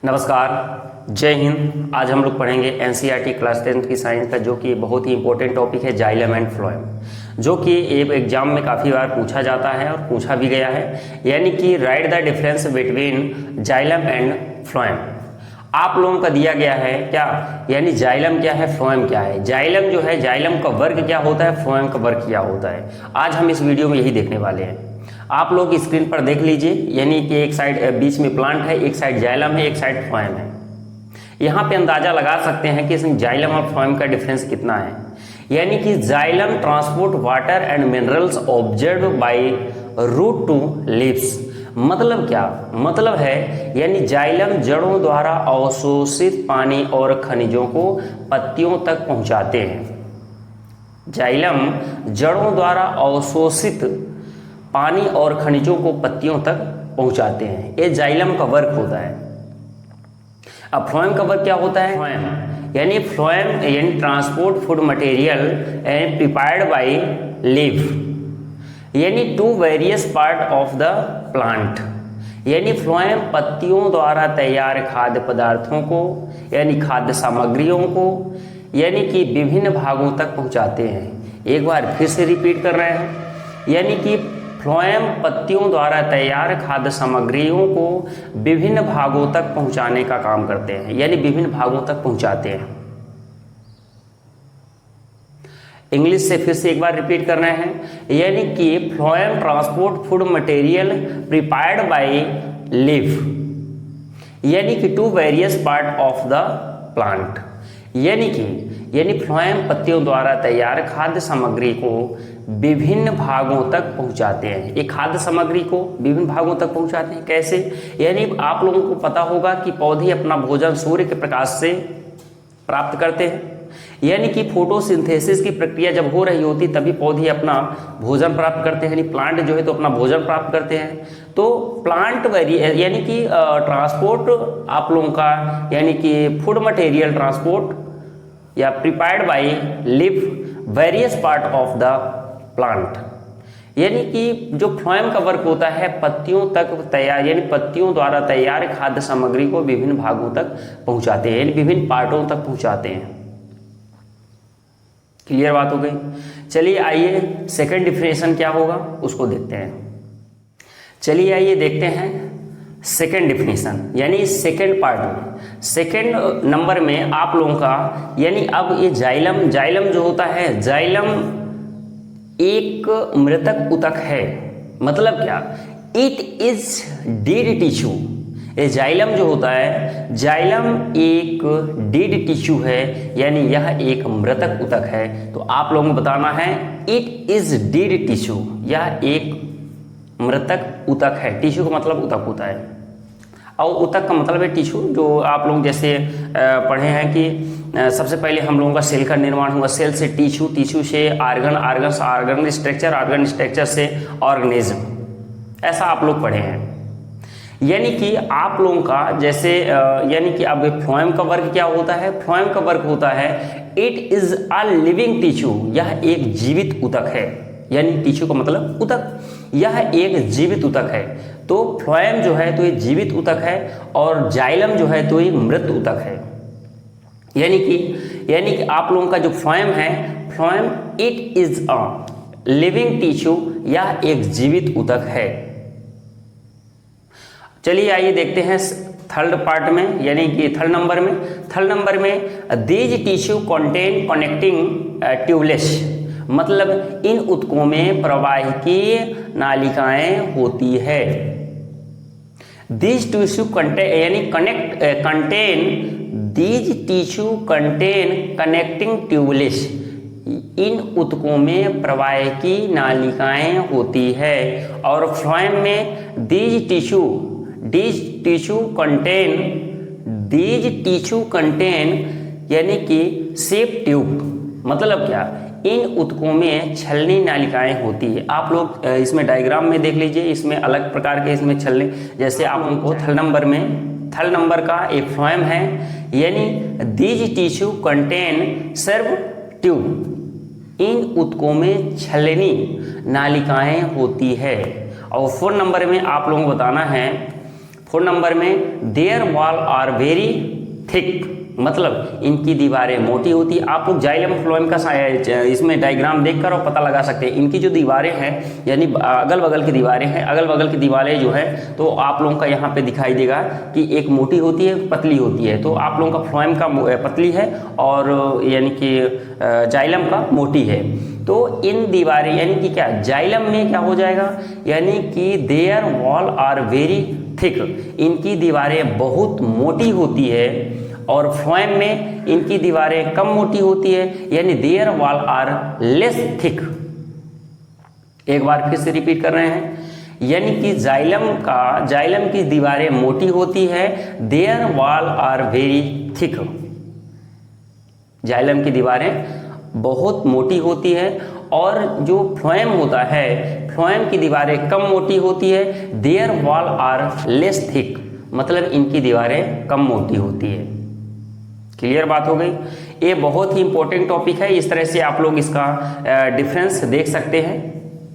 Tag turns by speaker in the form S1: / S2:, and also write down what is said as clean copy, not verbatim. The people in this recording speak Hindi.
S1: नमस्कार, जय हिंद। आज हम लोग पढ़ेंगे एनसीईआरटी क्लास 10th की साइंस का, जो कि बहुत ही इंपॉर्टेंट टॉपिक है जाइलम एंड फ्लोएम, जो कि एक एग्जाम में काफ़ी बार पूछा जाता है और पूछा भी गया है। यानी कि right the difference between xylem and phloem. आप लोगों का दिया गया है क्या, यानी जाइलम क्या है, फ्लोएम क्या है। जाइलम जो है, जाइलम का वर्ग क्या होता है, फ्लोएम का वर्ग क्या होता है। आज हम इस वीडियो में यही देखने वाले हैं। आप लोग स्क्रीन पर देख लीजिए, यानी कि एक साइड बीच में प्लांट है, एक साइड जाइलम है, एक साइड फ्लोएम है। यहाँ पे अंदाजा लगा सकते हैं कि इसमें जाइलम और फ्लोएम का डिफरेंस कितना है। यानी कि xylem transport water and minerals observe by root to leaves. मतलब क्या मतलब है, यानी जाइलम जड़ों द्वारा अवशोषित पानी और खनिजों को पत्तियों तक पहुंचाते हैं। जाइलम जड़ों द्वारा अवशोषित पानी और खनिजों को पत्तियों तक पहुंचाते हैं। ये जाइलम का वर्क होता है। अब फ्लोएम का वर्क क्या होता है। फ्लोएम यानी transport food material and prepared by leaf, यानी to various part of the plant. यानी फ्लोएम पत्तियों द्वारा तैयार खाद्य पदार्थों को, यानी खाद्य सामग्रियों को, यानी कि विभिन्न भागों तक पहुंचाते हैं। एक बार फिर से रिपीट कर रहे हैं, यानी कि फ्लोएम पत्तियों द्वारा तैयार खाद्य सामग्रियों को विभिन्न भागों तक पहुंचाने का काम करते हैं, यानी विभिन्न भागों तक पहुंचाते हैं। इंग्लिश से फिर से एक बार रिपीट कर रहे हैं, यानी कि phloem transport food material prepared by leaf, यानी कि to various part of the plant. यानी फ्लोएम पत्तियों द्वारा तैयार खाद्य सामग्री को विभिन्न भागों तक पहुंचाते हैं। एक खाद्य सामग्री को विभिन्न भागों तक पहुंचाते हैं कैसे, यानी आप लोगों को पता होगा कि पौधे अपना भोजन सूर्य के प्रकाश से प्राप्त करते हैं। यानी कि फोटोसिंथेसिस की प्रक्रिया जब हो रही होती तभी पौधे अपना भोजन प्राप्त करते हैं, यानी प्लांट जो है तो अपना भोजन प्राप्त करते हैं। तो प्लांट यानी कि ट्रांसपोर्ट आप लोगों का, यानी कि फूड मटेरियल ट्रांसपोर्ट या prepared by leaf various part of the plant. यानी कि जो फ्लोएम का वर्क होता है, पत्तियों तक तैयार, यानी पत्तियों द्वारा तैयार खाद्य सामग्री को विभिन्न भागों तक पहुंचाते हैं, यानी विभिन्न पार्टों तक पहुंचाते हैं। क्लियर बात हो गई। चलिए आइए सेकंड डिफिनेशन क्या होगा उसको देखते हैं। चलिए आइए देखते हैं सेकंड डिफिनेशन, यानी सेकंड पार्ट में, सेकंड नंबर में आप लोगों का, यानी अब ये जाइलम जो होता है, जाइलम एक मृतक ऊतक है। मतलब क्या, इट इज डेड टिश्यू। ये जाइलम जो होता है, जाइलम एक डेड टिश्यू है, यानी यह एक मृतक ऊतक है। तो आप लोगों को बताना है इट इज डेड टिश्यू, यह एक मृतक ऊतक है। टिश्यू का मतलब ऊतक होता है, और ऊतक का मतलब है टिश्यू। जो आप लोग जैसे पढ़े हैं कि सबसे पहले हम लोगों का सेल का निर्माण हुआ, सेल से टिश्यू, टिश्यू से ऑर्गन स्ट्रक्चर से ऑर्गेनिज्म, ऐसा आप लोग पढ़े हैं। यानी कि आप लोगों का जैसे यानी कि अब फ्लोएम का वर्क क्या होता है। फ्लोएम का वर्क होता है it is a living tissue, यह एक जीवित ऊतक है। यानी टिश्यू का मतलब ऊतक, यह एक जीवित ऊतक है। तो फ्लोएम जो है तो ये जीवित ऊतक है, और जाइलम जो है तो ये मृत ऊतक है। यानी कि आप लोगों का जो फ्लोएम है, phloem it is a living tissue, यह एक जीवित ऊतक है। चलिए आइए देखते हैं थर्ड पार्ट में, यानी कि थर्ड नंबर में these tissue contain connecting tubeless. मतलब इन ऊतकों में प्रवाहिकीय नालिकाएं होती है। These tissue contain connecting tubeless. इन ऊतकों में प्रवाहिकीय नालिकाएं होती है। और फ्लोएम में दीज टिश्यू कंटेन यानी कि सेप ट्यूब। मतलब क्या, इन ऊतकों में छलनी नालिकाएं होती है। आप लोग इसमें डायग्राम में देख लीजिए, इसमें अलग प्रकार के इसमें छलनी, जैसे आप उनको थर्ड नंबर का एक फ्लोएम है, यानी these tissue contain sieve tube. इन ऊतकों में छलनी नालिकाएं होती है। और 4 नंबर में आप लोगों को बताना है 4 नंबर में their wall are very thick, मतलब इनकी दीवारें मोटी होती है। आप लोग जाइलम फ्लोएम का इसमें डायग्राम देखकर और पता लगा सकते हैं। इनकी जो दीवारें हैं यानी अगल बगल की दीवारें हैं, अगल बगल की दीवारें जो है तो आप लोगों का यहाँ पे दिखाई देगा कि एक मोटी होती है, पतली होती है। तो आप लोगों का फ्लोएम का पतली है और यानी कि जाइलम का मोटी है। तो इन दीवारें यानी कि क्या जाइलम में क्या हो जाएगा, यानी कि their wall are very thick, इनकी दीवारें बहुत मोटी होती है, और फ्लोएम में इनकी दीवारें कम मोटी होती है, यानी their wall are less thick. एक बार फिर से रिपीट कर रहे हैं, यानी कि जाइलम की दीवारें मोटी होती है, their wall are very thick, xylem की दीवारें बहुत मोटी होती है, और जो फ्लोएम होता है फ्लोएम की दीवारें कम मोटी होती है, their wall are less thick, मतलब इनकी दीवारें कम मोटी होती है। क्लियर बात हो गई। ये बहुत ही इंपॉर्टेंट टॉपिक है, इस तरह से आप लोग इसका डिफरेंस देख सकते हैं।